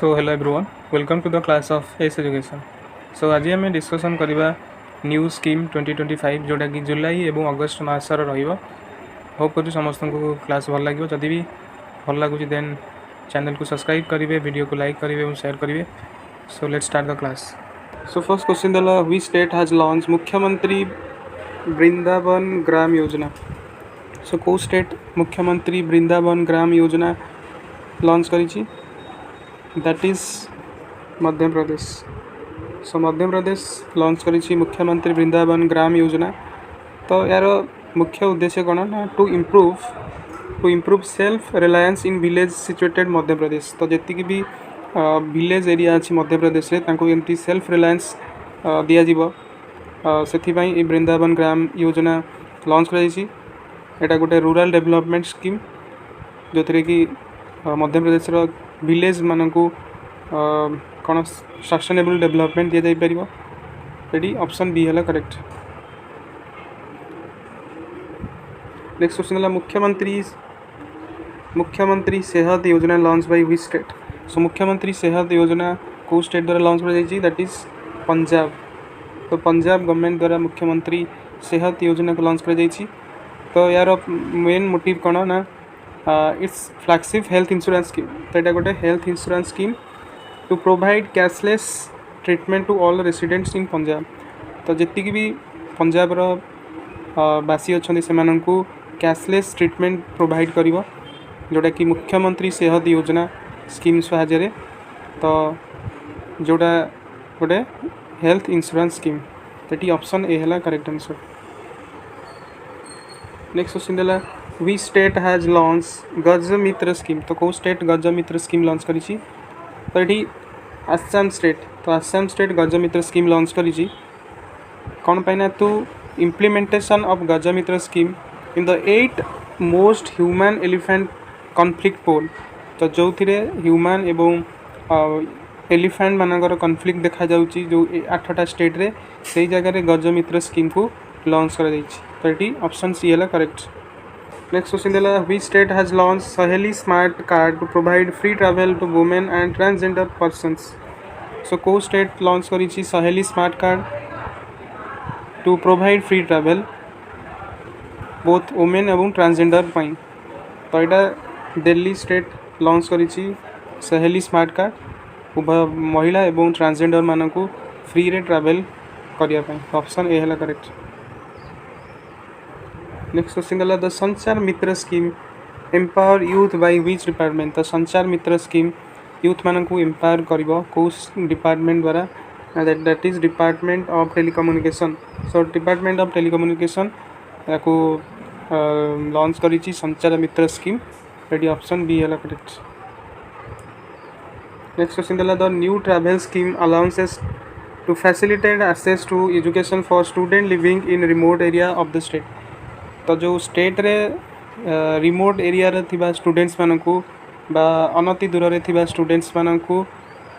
So hello everyone, welcome to the class of ACE Education. So आज आम discussion करवा new scheme 2025 जोटा कि जुलाई और अगस्ट मासर रहिबो। होप करूँ समस्त को क्लास भल लगे। जदि भी भल लगुच देन चैनल को सब्सक्राइब करेंगे, वीडियो को लाइक करेंगे और शेयर करेंगे। So let's start the class. So first question दला व्हिच स्टेट हैज लॉन्च मुख्यमंत्री वृंदावन ग्राम योजना। सो को स्टेट मुख्यमंत्री वृंदावन ग्राम योजना लॉन्च करी, that is Madhya Pradesh. So Madhya Pradesh launch करी मुख्यमंत्री वृंदावन ग्राम योजना। तो यार मुख्य उद्देश्य कौन ना to improve self reliance in village situated Madhya Pradesh. तो जी भी विलेज एरिया अच्छी मध्य प्रदेश एमती सेल्फ रिलायंस दिज्व से वृंदावन ग्राम योजना लॉन्च कर गोटे रूरल डेवलपमेंट स्कीम जो थी कि मध्य प्रदेश विलेज मानक कौन सस्टेनेबल डेवलपमेंट दि जापर। ये ऑप्शन बी है करेक्ट। नेक्स्ट क्वेश्चन है मुख्यमंत्री सेहत योजना लॉन्च बाय व्हिच स्टेट। सो मुख्यमंत्री सेहत योजना को स्टेट द्वारा लॉन्च कर दैट इज पंजाब। तो पंजाब गवर्नमेंट द्वारा मुख्यमंत्री सेहत योजना को लॉन्च कर। तो यार मेन मोटिव कौन ना it's flagship health insurance scheme. तो यहाँ गोटे health insurance scheme to provide cashless treatment to all residents in Punjab. तो जी भी पंजाब बासी अच्छा से कैशलेस ट्रीटमेंट प्रोवाइड कर जोटा कि मुख्यमंत्री सेहत योजना स्कीम साहाय्य। तो जोटा गोटे हेल्थ इंश्योरेंस स्कीम, तो ये ऑप्शन ए है करेक्ट आंसर। नेक्स्ट क्वेश्चन है which state has launch Gajmitra scheme. तो कौ स्टेट गजमित्र स्कीम लॉन्च करी। तो ये आसाम स्टेट। तो Assam state Gajmitra scheme launch करी कौन पाइना to implementation of Gajmitra scheme in the 8 most human elephant conflict pole. तो जो थी ह्यूमन एवं एलिफेंट मानकर कॉन्फ्लिक्ट देखा जाउची जो 8टा स्टेट रे से जगह गजमित्र स्कीम को लॉन्च कर। तो ये ऑप्शन सी है करेक्ट। नेक्स्ट क्वेश्चन है which state has launch Saheli smart card to provide free travel to women and transgender persons. So को स्टेट लॉन्च करी Saheli smart card to provide free travel both women एवं transgender पाई। तो यहाँ Delhi state launch करी Saheli smart card उभय महिला एवं ट्रांसजेंडर मानक फ्री रे ट्रैवल करने। ऑप्शन ए है करेक्ट। नेक्स्ट क्वेश्चन है the Sanchar Mitra scheme empower youth by which department. तो संचार मित्र स्कीम यूथ मानक एम्पावर कर कौ डिपार्टमेंट द्वारा, that is department of telecommunication. So department of telecommunication को लॉन्च करी संचार मित्र स्कीम। ये ऑप्शन बी है करेक्ट। नेक्स्ट क्वेश्चन है the new travel scheme allowances to facilitate access to education for student living in remote area of the state. तो जो state रे remote area रे थिबा स्टूडेंट्स मानकू बा अनति दूर रे थिबा स्टूडेंट्स मानकू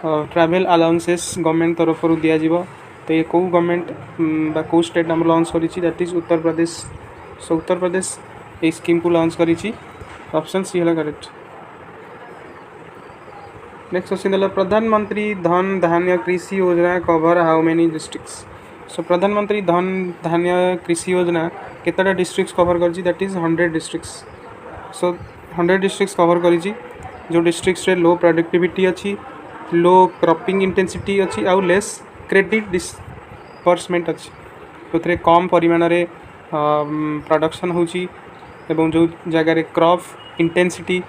ट्रैवल अलाउंसेस गवर्नमेंट तरफ दिया जिवो। तो ये कौ गवर्नमेंट बा कौ स्टेट हम लॉन्च करी दैट इज उत्तर प्रदेश। सो उत्तर प्रदेश ये स्कीम को लॉन्च करी। ऑप्शन सी है करेक्ट। नेक्स्ट क्वेश्चन है प्रधानमंत्री धन धान्य कृषि योजना कवर हाउ मेनी डिस्ट्रिक्ट्स। सो प्रधानमंत्री धन धान्य कृषि योजना केतटा डिस्ट्रिक्ट्स कवर कर that is 100 districts. So 100 districts cover करी जो डिस्ट्रिक्ट्स रे लो प्रोडक्टिविटी अच्छी, लो क्रॉपिंग इंटेंसिटी अच्छी आउ लेस क्रेडिट डिस्बर्समेंट अच्छी। तो कम परिमाण रे प्रोडक्शन होची एवं जो जगह रे क्रॉप इंटेंसिटी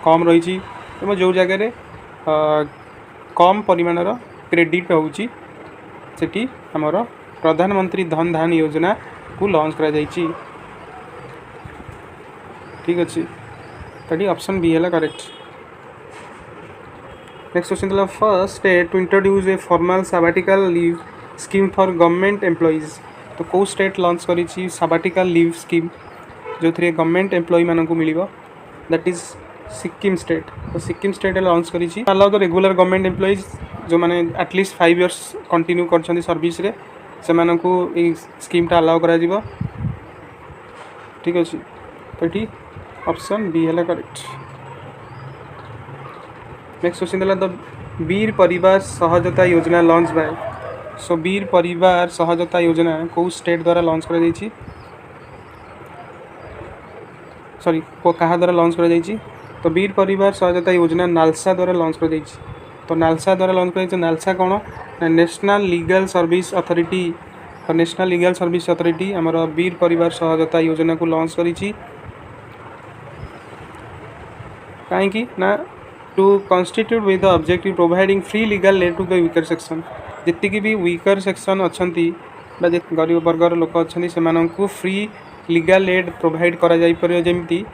कम रही एवं जो जगह रे कम परिमाण क्रेडिट होची सेठी हमर प्रधानमंत्री धन धान्य योजना को लॉन्च करा जाइछि। ठीक अच्छे। तो ये ऑप्शन बी है करेक्ट। नेक्स्ट क्वेश्चन है first state to introduce a formal sabbatical leave scheme for government employees. तो कौ स्टेट लॉन्च करी सबैटिकल लीव स्कीम जो थी गवर्नमेंट एम्प्लॉय मानक मिल, दैट इज सिक्किम स्टेट। तो सिक्किम स्टेट लॉन्च करी allow the regular government employees जो मैंने एटलिस्ट 5 इयर्स कंटिन्यू कर सर्विस रे से मानकू ये स्कीमटा अलाउ करा जिवो। ठीक अच्छे। तो ये ऑप्शन बी है करेक्ट। नेक्स्ट क्वेश्चन है द वीर परिवार सहजता योजना लॉन्च बाय। सो वीर परिवार सहजता योजना कौ स्टेट द्वारा लॉन्च करा जायछि, सॉरी कहा द्वारा लॉन्च करा जायछि। तो वीर परिवार सहजता योजना नालसा द्वारा लॉन्च करा जायछि। तो नालसा द्वारा लॉन्च करा जायछि। नालसा कौन, नेशनल लीगल सर्विस अथॉरिटी। तो नेशनल लीगल सर्विस अथॉरिटी आमर वीर परिवार सहजता योजना को लॉन्च करिछि। कहीं ना to constitute with the objective providing free legal aid to the weaker section. जी भी वीकर सेक्शन अच्छा गरीब वर्गर लोक अच्छा से फ्री लीगल एड प्रोवाइड करा जाई परियो जेमती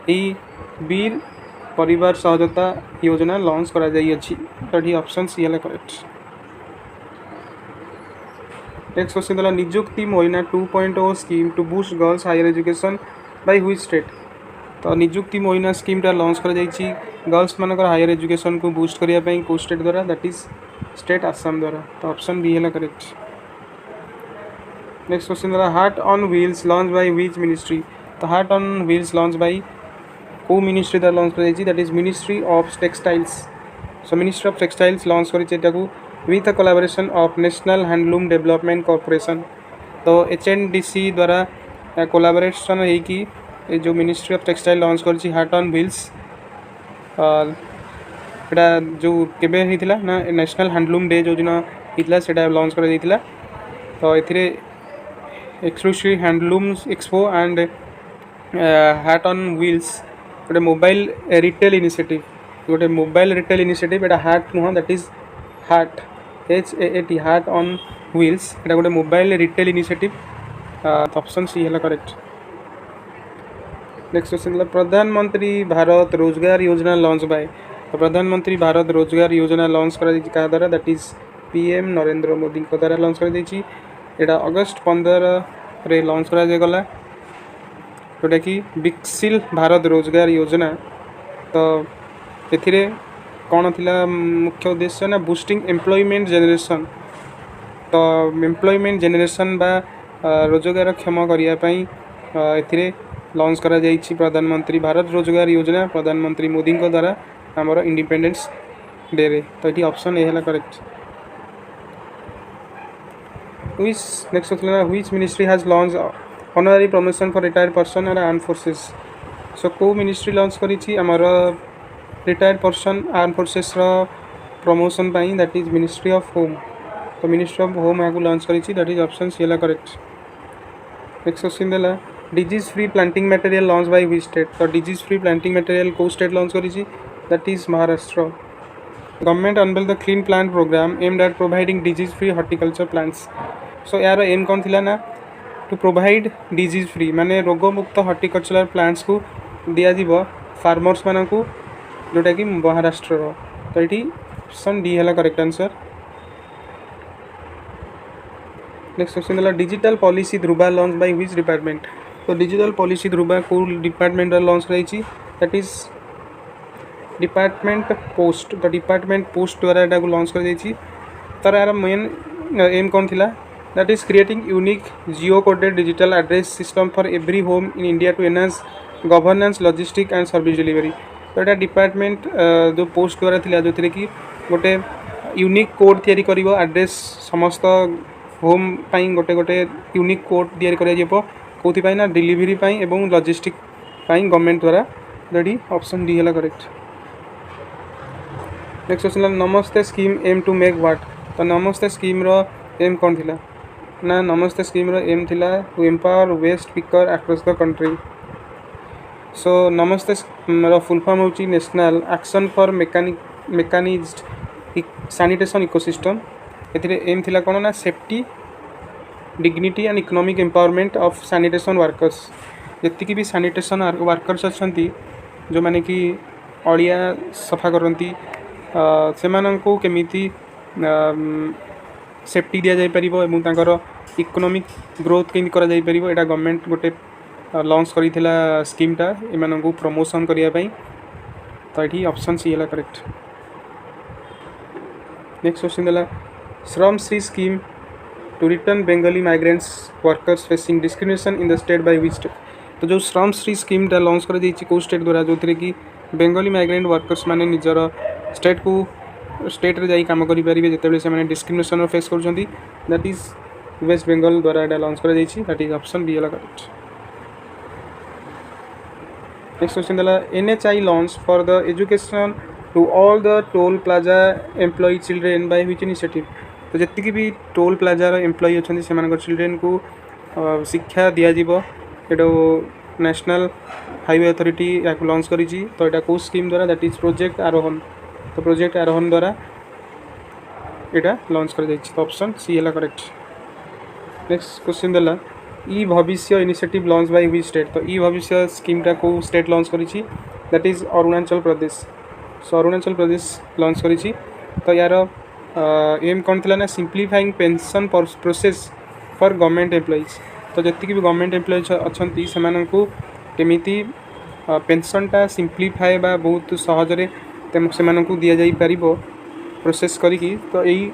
एई वीर परिवार सहजता योजना लॉन्च करा जाई अछि। तो ये ऑप्शन सी है करेक्ट। नेक्स्ट क्वेश्चन दला Nijut Moina 2.0 scheme to boost girls higher education by which state. तो निजुक्ति मोइना स्कीम टा लॉन्च करा जायछि गर्ल्स मानकर हायर एजुकेशन को बूस्ट करिया पई को स्टेट द्वारा, दैट इज स्टेट आसाम द्वारा। तो ऑप्शन बी है करेक्ट। नेक्स्ट क्वेश्चन दला heart on wheels launch by which ministry. तो heart on wheels launch by को मिनिस्ट्री द्वारा लॉन्च करा जायछि, that is ministry of textiles. So ministry of textiles launch करिछि एटाकू with a collaboration of national handloom development corporation. तो HNDC द्वारा collaboration होगी जो मिनिस्ट्री ऑफ टेक्सटाइल लॉन्च करिछि हार्ट ऑन व्हील्स। एटा जो केबे हिथिला ना नेशनल हैंडलूम डे जो दिन हिथिला सेटा लॉन्च करा जायतिला। तो एथिरे exclusive handlooms expo and heart on wheels गोटे मोबाइल रिटेल इनिशिएटिव, गोटे मोबाइल रिटेल इनिशिएटिव। एटा हार्ट नुह, that is heart HAAT heart on wheels. एटा गोटे mobile retail initiative. Option C है करेक्ट। नेक्स्ट क्वेश्चन प्रधानमंत्री भारत रोजगार योजना लॉन्च बाय। तो प्रधानमंत्री भारत रोजगार योजना लॉन्च करा जायछि का द्वारा, that is PM Narendra Modi को द्वारा लॉन्च करा जायछि। एटा अगस्त 15 रे लॉन्च करा गला, जोटा कि विकसित भारत रोजगार योजना। तो एथिरे कौन थिला मुख्य उद्देश्य ना बूस्टिंग एम्प्लॉयमेंट जनरेशन। तो एम्प्लॉयमेंट जनरेशन बा रोजगार क्षम करिया पई एथिरे लॉन्च करा जायछि प्रधानमंत्री भारत रोजगार योजना प्रधानमंत्री मोदी को द्वारा आमर इंडिपेंडेंस डे रे। तो ये ऑप्शन ए है correct. Next question which ministry has launch honorary promotion for retired person and arm forces. So को मिनिस्ट्री लॉन्च करिछि आमर रिटायर्ड पर्सन आर्म फोर्सेस रो प्रमोशन पाई, that is ministry of home. तो मिनिस्ट्री ऑफ होम यहाँ launch करिछि, that is option C है correct. Next question देला disease free planting material launch by which state. तो डिजीज फ्री प्लांटिंग मटेरियल को state launch करिछि, that is Maharashtra. Government unveil the clean plant programme aimed at providing disease free horticulture plants. So यार aim कौन थिला ना to provide disease free माने रोगमुक्त horticulture plants को दिया जीवो फार्मर्स मानकू, जोटा कि महाराष्ट्र। तो ये ऑप्शन डी है करेक्ट आंसर। नेक्स्ट क्वेश्चन है digital policy Dhruva launch by which department. तो डिजिटल पॉलिसी ध्रुवा को डिपार्टमेंट लॉन्च कराई, दैट इज डिपार्टमेंट पोस्ट। तो डिपार्टमेंट पोस्ट द्वारा एटा को लॉन्च कराई। तार यार मेन एम कौन थिला, that is creating unique geo coded digital address system for every home in India to enhance governance logistic and service delivery. तो यहाँ डिपार्टमेंट जो पोस्ट द्वारा थिला जो कि गोटे यूनिक कोड तैयारी करिवो एड्रेस समस्त होम पाई गोटे गोटे यूनिक कोड तैयारी करा जिवो कोथि पाई ना डिलीवरी पाई एवं लॉजिस्टिक पाई गवर्नमेंट द्वारा। दैट ऑप्शन डी है correct. Next question Namaste scheme aim to make what. तो नमस्ते स्कीम रो एम कौन थिला ना नमस्ते स्कीम रो एम थिला to empower waste picker across the country. So Namaste रो फुल फॉर्म होची national action for mechanised sanitation ecosystem. एथिरे एम थिला कोन ना safety dignity and economic empowerment of sanitation workers. जति भी सैनिटेशन वर्कर्स अच्छी जो माने कि अड़िया सफा करती से केमिति सेफ्टी दि जापर एवं तांकर इकोनॉमिक ग्रोथ केमि करा जाई परिबो। एटा गवर्नमेंट गोटे लॉन्च करिथिला स्कीमटा एमानंकु प्रमोशन करिया पई। तो ये ऑप्शन सी है करेक्ट। नेक्स्ट क्वेश्चन है Shram Shri scheme to return Bengali migrants workers facing discrimination in the state by which state. तो जो श्रम श्री स्कीमटा लॉन्च कर को स्टेट द्वारा जो थे कि बेंगली माइग्रेंट वर्कर्स माने निजर स्टेट को स्टेट रे जाई काम करि परिबे जेतेबेले से माने डिस्क्रिमिनेशन फेस करछंती दैट इज वेस्ट बेंगल द्वारा एटा लॉन्च करा जायछि दैट इज ऑप्शन बी हला करेक्ट। नेक्स्ट क्वेश्चन दला NHI launch for the education to all the toll plaza employ children by which initiative. तो जति भी टोल प्लाजा रो एम्प्लॉय अछंती सेमान चिल्ड्रेन को शिक्षा दिया जीवो एटा नेशनल हाईवे अथॉरिटी या लॉन्च करी। तो यहाँ कौ स्कीम द्वारा दैट इज प्रोजेक्ट आरोहण। तो प्रोजेक्ट आरोहण द्वारा यहाँ लॉन्च कर तो ऑप्शन सी है करेक्ट। नेक्स्ट क्वेश्चन देला ई भविष्य initiative launch by which state. तो ई भविष्य स्कीमटा कौ स्टेट लॉन्च करी that is Arunachal Pradesh. So Arunachal Pradesh launch करी। तो यार एम कौन थी ना simplifying pension process for government employees. तो जी भी गवर्नमेंट एम्प्लॉइज अच्छा से केमिति पेंशनटा सिंप्लीफाए बा बहुत सहजरे से दि जाई परिबो प्रोसेस करी। तो यही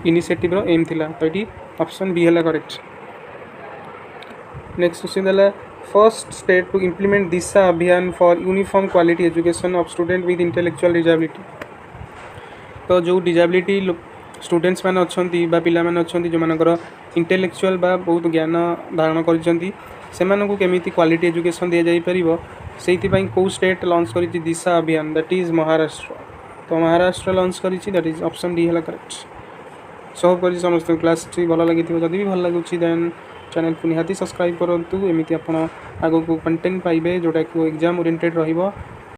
इनिशिएटिव रो एम थिला। तो ये ऑप्शन बी है करेक्ट। नेक्स्ट क्वेश्चन है फर्स्ट स्टेट टू इम्प्लीमेंट दिशा अभियान for uniform quality education of student with intellectual disability. तो जो डिजेबिलिटी स्टूडेंट्स मैंने अच्छा पिला मैंने अच्छा जो मानकर इंटेलेक्चुअल बा बहुत ज्ञान धारण कर केमिति क्वालिटी एजुकेशन दि जापर से कौ स्टेट लॉन्च करी दिशा अभियान दैट इज महाराष्ट्र। तो महाराष्ट्र लॉन्च करी दैट इज ऑप्शन डी है करेक्ट। सो होप करी समस्त क्लास भल लगी जदि भी भल लगुच देन चैनल को निहाती सब्सक्राइब करूँ एमती आप आगो कंटेंट पाइबे जोटा कि एग्जाम ओरिएंटेड रहिबो।